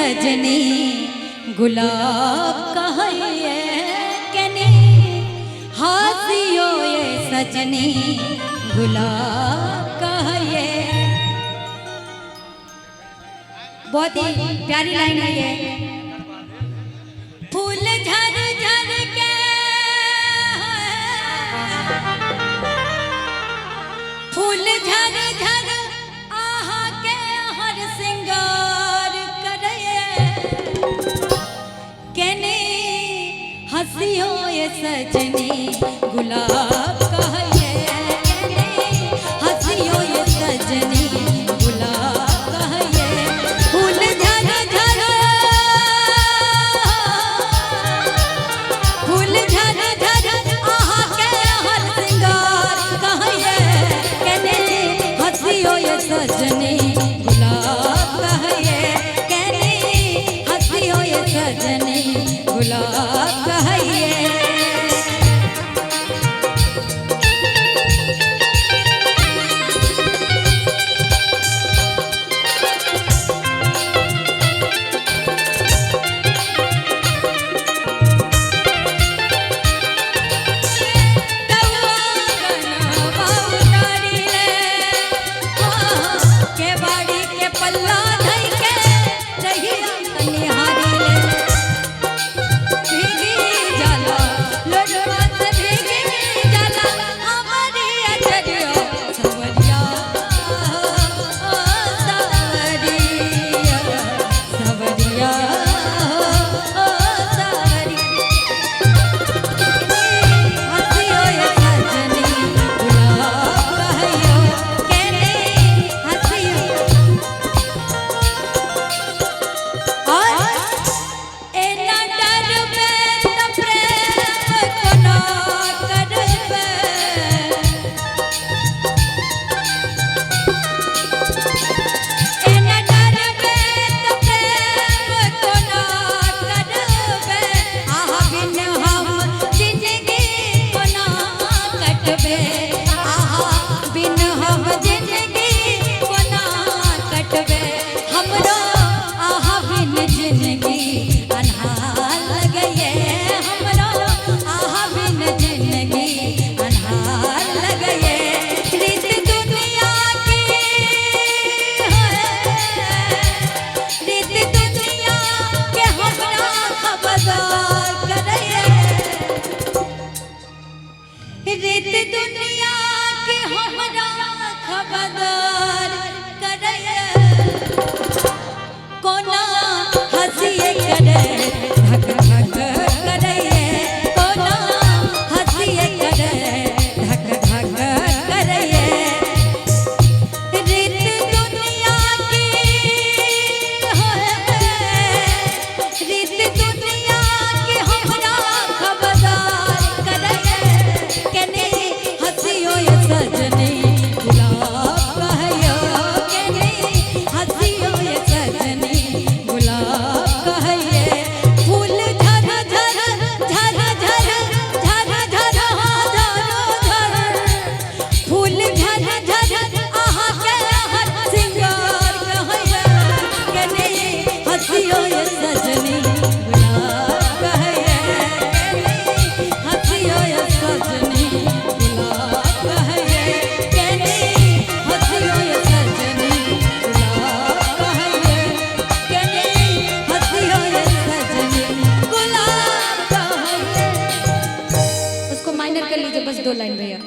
सजनी गुलाब कहिए कने हंसियो ये सजनी गुलाब कहिए। बहुत ही प्यारी लाइन है ये। फूल झर झर के फूल झर झर आहा के हर सिंगार करे केने हंसियो ये सजनी गुलाब कहिए केने हंसियो ये सजनी गुलाब कहिए। फूल झर झर फूल झर झर आहा के हर सिंगार कहिए केने हंसियो ये सजनी गुलाब कहिए केने हंसियो ये सजनी गुलाब कहिए। रीत दुनिया के हमरा खबरदार करे कोना हंसिए करे धक धक करे कोना हंसिए करे धक धक करे। रीत दुनिया की रीत दुनिया के हमरा खबरदार करे केने हंसियो ये सजनी गुलाब कहियो केने हंसियो ये सजनी गुलाब कहिए। फूल झर झर झर झर झर झर झर फूल झर झर आहा के हर सिंगार कहिए केने हंसियो ये सजनी गुलाब कहिए केने हंसियो ये सजनी कर लीजिए बस 2 लाइन भैया।